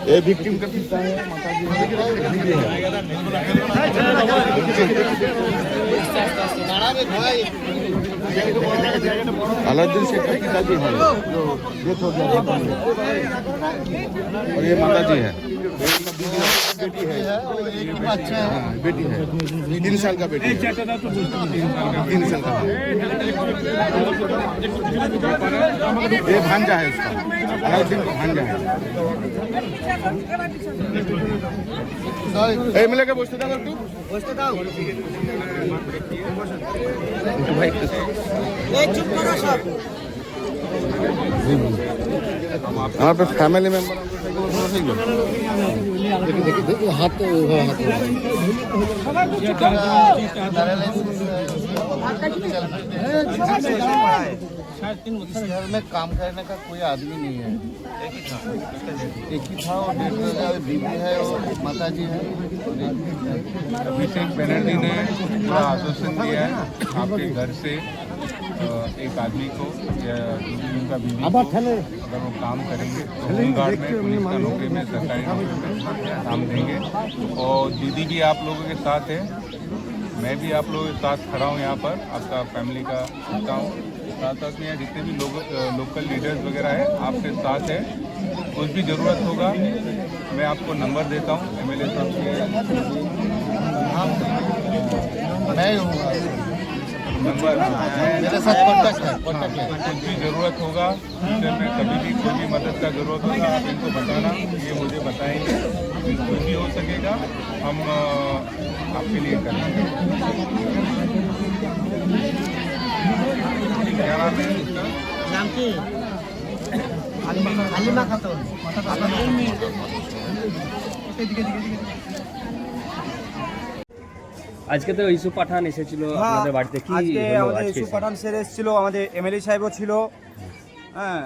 ये विक्टिम का पिता है, माताजी अलाउद्दीन शेख का पिताजी है जो डेथ हो गया था, और ये माताजी है, बेटी है, बेटी है, 3 साल का बेटी है, 3 साल का। ये भांजा है उसका, अलाउद्दीन का भांजा है। एमएलए के বসতে দাও একটু, বসতে দাও একটু ভাই, এই চুপ করো সব। আমার তো ফ্যামিলি মেম্বার দেখি হাত इस घर में काम करने का कोई आदमी नहीं है, एक ही था, और 1.5 बीवी है और माता जी है। अभिषेक बनर्जी ने पूरा आश्वासन दिया है आपके घर से एक आदमी को या उनका बीवी को अगर वो काम करेंगे तो होमगार्ड में, पुलिस का नौकरी में, सरकारी नौकरी में काम देंगे। और दीदी भी आप लोगों के साथ है, मैं भी आप लोगों के साथ खड़ा हूँ यहाँ पर, आपका फैमिली का हिस्सा हूँ। साथ साथ में यहाँ जितने भी लोकल लीडर्स वगैरह है आपके साथ है, कुछ भी ज़रूरत होगा मैं आपको नंबर देता हूँ एमएलए साहब के, मैं नंबर मेरे साथ कॉन्टैक्ट है। कुछ भी ज़रूरत होगा फ्यूचर में, कभी भी कोई भी मदद का ज़रूरत होगा आप इनको बताना, ये मुझे बताएंगे, कुछ भी हो सकेगा हम आपके लिए करेंगे। क्या नाम है इसका? नाम की हालिमा खातून। আজকে তো ইউসুফ পাঠান এসেছিল আপনাদের বাড়িতে, কি আজকে হলো আমাদের আজকে? ইউসুফ পাঠান স্যার এসেছিল, আমাদের এমএলএ সাহেবও ছিল, হ্যাঁ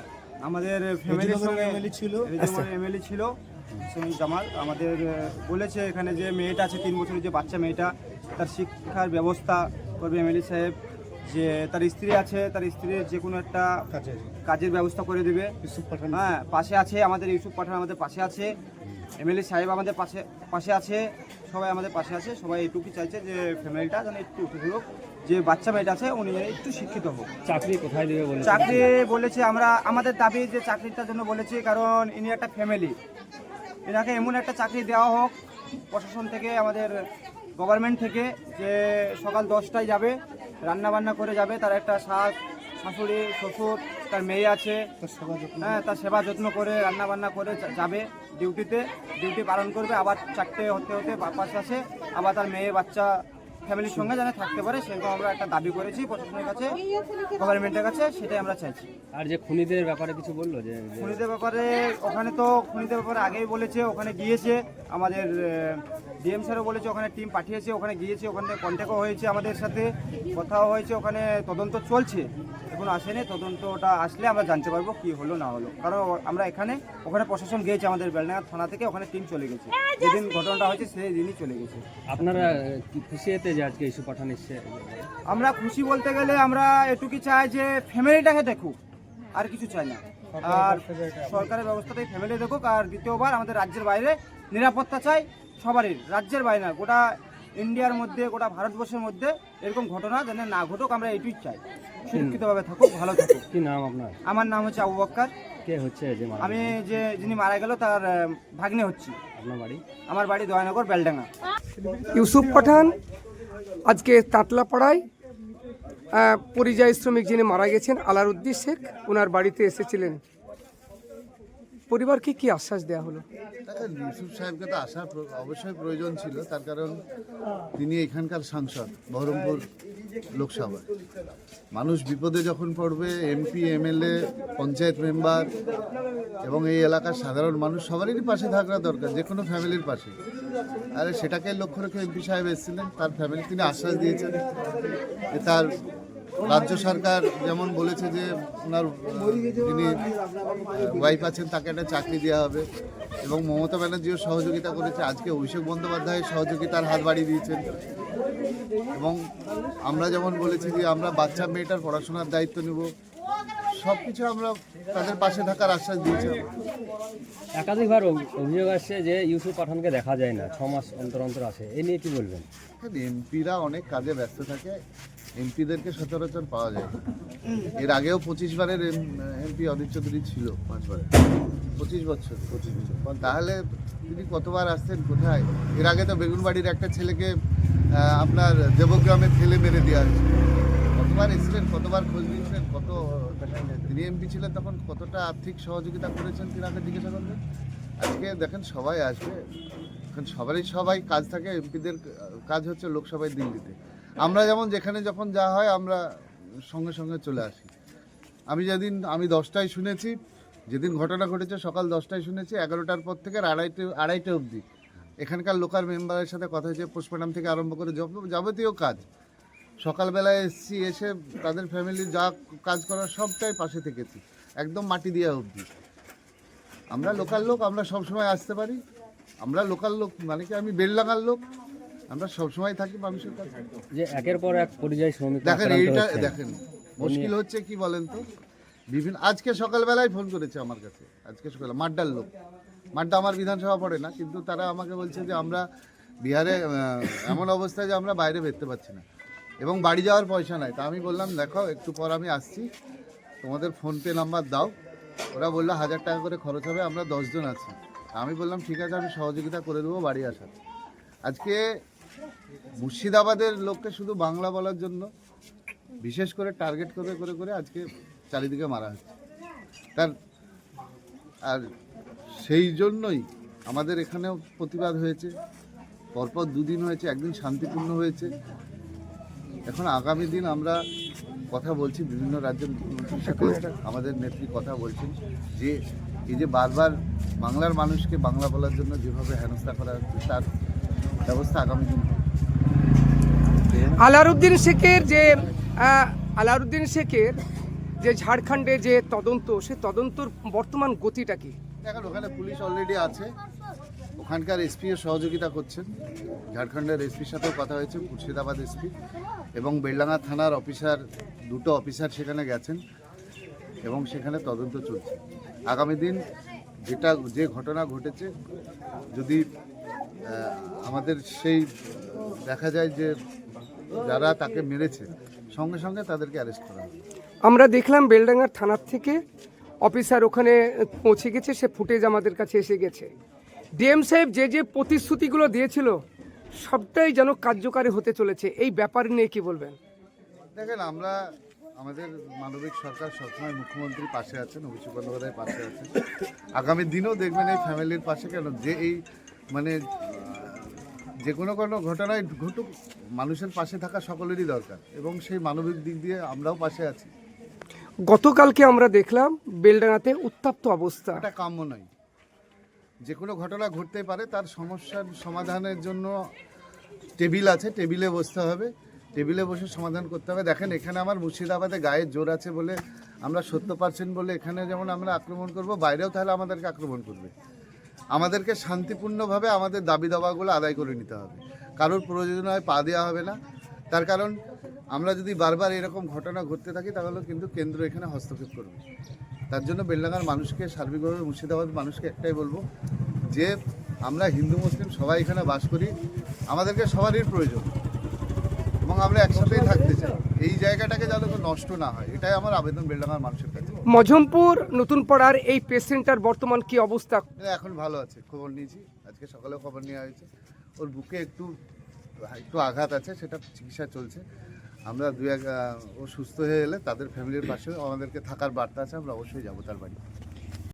আমাদের ফ্যামিলির সঙ্গে এমএলএ ছিল সুনীল জামাল। আমাদের বলেছে এখানে যে মেয়েটা আছে 3 বছরের যে বাচ্চা মেয়েটা, তার শিক্ষার ব্যবস্থা করবে এমএলএ সাহেব, যে তার স্ত্রী আছে, তার স্ত্রীর যে কোনো একটা কাজের ব্যবস্থা করে দেবে। ইউসুফ পাঠান হ্যাঁ পাশে আছে, আমাদের ইউসুফ পাঠান আমাদের পাশে আছে, এমএলএ সাহেব আমাদের পাশে আছে, সবাই আমাদের পাশে আছে। সবাই এটুকুই চাইছে যে ফ্যামিলিটা যেন একটু উঠে হোক, যে বাচ্চা মেয়েটা আছে উনি যেন একটু শিক্ষিত হোক। চাকরি কোথায় দেবে বলে? চাকরি বলেছে, আমরা আমাদের দাবি যে চাকরিটার জন্য বলেছি, কারণ ইনি একটা ফ্যামিলি, এনাকে এমন একটা চাকরি দেওয়া হোক প্রশাসন থেকে, আমাদের গভর্নমেন্ট থেকে, যে সকাল 10টায় যাবে, রান্না বান্না করে যাবে, তার একটা শাশুড়ি শ্বশুর তার মেয়ে আছে, হ্যাঁ তার সেবা যত্ন করে রান্না বান্না করে যাবে ডিউটি পালন করবে, আবার 4টে হতে বাস আসে, আবার তার মেয়ে বাচ্চা ফ্যামিলির সঙ্গে যেন থাকতে পারে, সেরকম আমরা একটা দাবি করেছি প্রশাসনের কাছে, গভর্নমেন্টের কাছে, সেটাই আমরা চাইছি। আর যে খুনিদের ব্যাপারে কিছু বললো? যে খুনিদের ব্যাপারে ওখানে তো খুনিদের ব্যাপারে আগেই বলেছে, ওখানে গিয়েছে আমাদের ডিএম স্যারও বলেছে, ওখানে টিম পাঠিয়েছে, ওখানে গিয়েছে, ওখানে কন্ট্যাক্টও হয়েছে আমাদের সাথে, কথাও হয়েছে, ওখানে তদন্ত চলছে, এখন আসেনি, তদন্তটা আসলে আমরা জানতে পারবো কি হলো না হলো। কারণ আমরা ওখানে প্রশাসন গিয়েছে, আমাদের বেলডাঙ্গা থানা থেকে ওখানে টিম চলে গেছে, যেদিন ঘটনাটা হয়েছে সেই দিনই চলে গেছে। আপনারা কি খুশি হতে যে আজকে ইউসুফ পাঠান এসছে? আমরা খুশি বলতে গেলে আমরা এটুকুই চাই যে ফ্যামিলিটাকে দেখুক, আর কিছু চাই না, আর সরকারের ব্যবস্থাটাই ফ্যামিলি দেখুক। আর দ্বিতীয়বার আমাদের রাজ্যের বাইরে নিরাপত্তা চাই সবারই, রাজ্যের বাইরে না, গোটা ইন্ডিয়ার মধ্যে, গোটা ভারতবর্ষের মধ্যে এরকম ঘটনা যেন না ঘটুক, আমরা এইটুই চাই, সুরক্ষিতভাবে থাকুক, ভালো থাকুক। কি নাম আপনার? আমার নাম হচ্ছে আবু বক্কর। কে হচ্ছে যে মারা? আমি যিনি মারা গেল তার ভাগ্নে হচ্ছি। আপনার বাড়ি? আমার বাড়ি দয়ানগর, বেলডাঙ্গা। ইউসুফ পাঠান আজকে তাতলাপাড়ায় পরিযায়ী শ্রমিক যিনি মারা গেছেন আলাউদ্দিন শেখ, ওনার বাড়িতে এসেছিলেন। পরিবারকে কি আশ্বাস দেওয়া হলো? ইউসুফ সাহেবকে তো আসার অবশ্যই প্রয়োজন ছিল, তার কারণ তিনি এখানকার সাংসদ বহরমপুর লোকসভা। মানুষ বিপদে যখন পড়বে, এমপি এমএলএ পঞ্চায়েত মেম্বার এবং এই এলাকার সাধারণ মানুষ সবারই পাশে থাকা দরকার, যে কোনো ফ্যামিলির পাশে। আর সেটাকে লক্ষ্য রেখে এমপি সাহেব এসেছিলেন, তার ফ্যামিলি তিনি আশ্বাস দিয়েছেন যে তার রাজ্য সরকার যেমন বলেছে যে ওনার যিনি ওয়াইফ আছেন তাকে একটা চাকরি দেওয়া হবে, এবং মমতা ব্যানার্জিও সহযোগিতা করেছে, আজকে অভিষেক বন্দ্যোপাধ্যায়ের সহযোগিতার হাত বাড়িয়ে দিয়েছেন। এবং আমরা যেমন বলেছি যে আমরা বাচ্চা মেয়েটার পড়াশোনার দায়িত্ব নেব, সব কিছু আমরা তাদের পাশে থাকার আশ্বাস দিয়েছি। একাধিকবার অভিযোগ আসছে যে ইউসুফ পাঠানকে দেখা যায় না, 6 মাস অন্তর অন্তর আসে, এই নিয়ে কি বলবেন? এমপিরা অনেক কাজে ব্যস্ত থাকে, এমপিদেরকে সচরাচর পাওয়া যায় না। এর আগেও 25 বারের এমপি অধীর চৌধুরী ছিল, 5 বারে, 25 বছর। তাহলে তিনি কতবার আসতেন, কোথায়? এর আগে তো বেগুনবাড়ির একটা ছেলেকে আপনার দেবগ্রামে ঠেলে মেরে দেওয়া হয়েছে। কতবার এসেছিলেন, কতবার খোঁজ নিয়েছিলেন, তিনি এমপি ছিলেন তখন কতটা আর্থিক সহযোগিতা করেছেন তিনাকে জিজ্ঞাসা করবেন। আজকে দেখেন সবাই আসবে, এখন সবাই কাজ থাকে। এমপিদের কাজ হচ্ছে লোকসভায় দিল্লিতে। আমরা যেমন যেখানে যখন যা হয় আমরা সঙ্গে সঙ্গে চলে আসি। আমি 10টায় শুনেছি, যেদিন ঘটনা ঘটেছে সকাল 10টায় শুনেছি, 11টার পর থেকে আড়াইটে অবধি এখানকার লোকাল মেম্বারের সাথে কথা হয়েছে, পোস্টমর্টম থেকে আরম্ভ করে যাবতীয় কাজ। সকালবেলায় এসে তাদের ফ্যামিলির যা কাজ করার সবটাই পাশে থেকেছি, একদম মাটি দিয়া অবধি। আমরা লোকাল লোক, আমরা সবসময় আসতে পারি। আমরা লোকাল লোক মানে কি, আমি বেলডাঙ্গার লোক, আমরা সবসময় থাকি মানুষের কাছে। যে একের পর এক পরিযায়ী শ্রমিক দেখেন এইটা দেখেন মুশকিল হচ্ছে কি বলেন তো, আজকে সকালবেলায় ফোন করেছে আমার কাছে, আজকে সকালে মাড্ডার লোক, মাড্ডা আমার বিধানসভা পড়ে না, কিন্তু তারা আমাকে বলছে যে আমরা বিহারে এমন অবস্থায় যে আমরা বাইরে বেরোতে পারছি না এবং বাড়ি যাওয়ার পয়সা নাই। তা আমি বললাম দেখো একটু পর আমি আসছি, তোমাদের ফোনপে নাম্বার দাও। ওরা বললো 1000 টাকা করে খরচ হবে, আমরা 10 জন আছি। আমি বললাম ঠিক আছে, আমি সহযোগিতা করে দেবো বাড়ি আসার। আজকে মুর্শিদাবাদের লোককে শুধু বাংলা বলার জন্য বিশেষ করে টার্গেট করে আজকে চারিদিকে মারা হচ্ছে। আর সেই জন্যই আমাদের এখানেও প্রতিবাদ হয়েছে, পরপর 2 দিন হয়েছে, একদিন শান্তিপূর্ণ হয়েছে। এখন আগামী দিন আমরা কথা বলছি বিভিন্ন রাজ্যের মুখ্যমন্ত্রীর সাথে, আমাদের নেত্রী কথা বলছেন যে এই যে বারবার বাংলার মানুষকে বাংলা বলার জন্য যেভাবে হেনস্থা করা হচ্ছে তার ব্যবস্থা আগামী দিন হবে। আলাউদ্দিন শেখের যে ঝাড়খণ্ডে যে তদন্ত, সে তদন্তর বর্তমান গতিটা কি? দেখেন ওখানে পুলিশ অলরেডি আছে, ওখানকার এসপিও সহযোগিতা করছেন। ঝাড়খণ্ডের এসপির সাথেও কথা হয়েছে, মুর্শিদাবাদ এসপি এবং বেলডাঙ্গা থানার অফিসার, 2টো অফিসার সেখানে গেছেন এবং সেখানে তদন্ত চলছে। আগামী দিন যে ঘটনা ঘটেছে, যদি আমাদের সেই দেখা যায় যে যারা তাকে মেরেছে, সঙ্গে সঙ্গে তাদেরকে অ্যারেস্ট করা হবে। আমরা দেখলাম বেলডাঙ্গার থানার থেকে অফিসার ওখানে পৌঁছে গেছে, সে ফুটেজ আমাদের কাছে এসে গেছে। ডিএম সাহেব যে প্রতিশ্রুতিগুলো দিয়েছিল সবটাই যেন কার্যকারী হতে চলেছে, এই ব্যাপার নিয়ে কি বলবেন? দেখেন আমাদের মানবিক সরকার সবসময় মুখ্যমন্ত্রীর পাশে আছেন, অভিষেক বন্দ্যোপাধ্যায়ের পাশে আছেন। আগামী দিনেও দেখবেন এই ফ্যামিলির পাশে। কেন যে এই মানে যে কোনো ঘটনায় ঘটুক, মানুষের পাশে থাকা সকলেরই দরকার এবং সেই মানবিক দিক দিয়ে আমরাও পাশে আছি। গতকালকে আমরা দেখলাম বেলডাঙ্গাতে উত্তপ্ত অবস্থা, এটা কাম্য নয়। যে কোনো ঘটনা ঘটতেই পারে, তার সমস্যার সমাধানের জন্য টেবিল আছে, টেবিলে বসতে হবে, টেবিলে বসে সমাধান করতে হবে। দেখেন এখানে আমার মুর্শিদাবাদে গায়ের জোর আছে বলে আমরা 70% বলে এখানে যেমন আমরা আক্রমণ করব, বাইরেও তাহলে আমাদেরকে আক্রমণ করবে। আমাদেরকে শান্তিপূর্ণভাবে আমাদের দাবি দাবাগুলো আদায় করে নিতে হবে, কারোর প্রয়োজনে পা দেওয়া হবে না। তার কারণ আমরা যদি বারবার এরকম ঘটনা ঘটতে থাকি তাহলে কিন্তু কেন্দ্র এখানে হস্তক্ষেপ করবে। তার জন্য বেলডাঙ্গার মানুষকে, সার্বিকভাবে মুর্শিদাবাদ মানুষকে একটাই বলবো যে আমরা হিন্দু মুসলিম সবাই এখানে বাস করি, আমাদেরকে সবারই প্রয়োজন এবং আমরা একসাথেই থাকতে চাই। এই জায়গাটাকে যেন নষ্ট না হয়, এটাই আমার আবেদন বেলডাঙ্গার মানুষের কাছে। মজমপুর নতুন পাড়ার এই পেশেন্টটার বর্তমান কি অবস্থা? এখন ভালো আছে, খবর নিয়েছি, আজকে সকালেও খবর নেওয়া হয়েছে। ওর বুকে একটু আঘাত আছে, সেটা চিকিৎসা চলছে। আমরা ও সুস্থ হয়ে এলে তাদের ফ্যামিলির পাশে আমাদেরকে থাকার বার্তা আছে, আমরা অবশ্যই যাবো তার বাড়ি।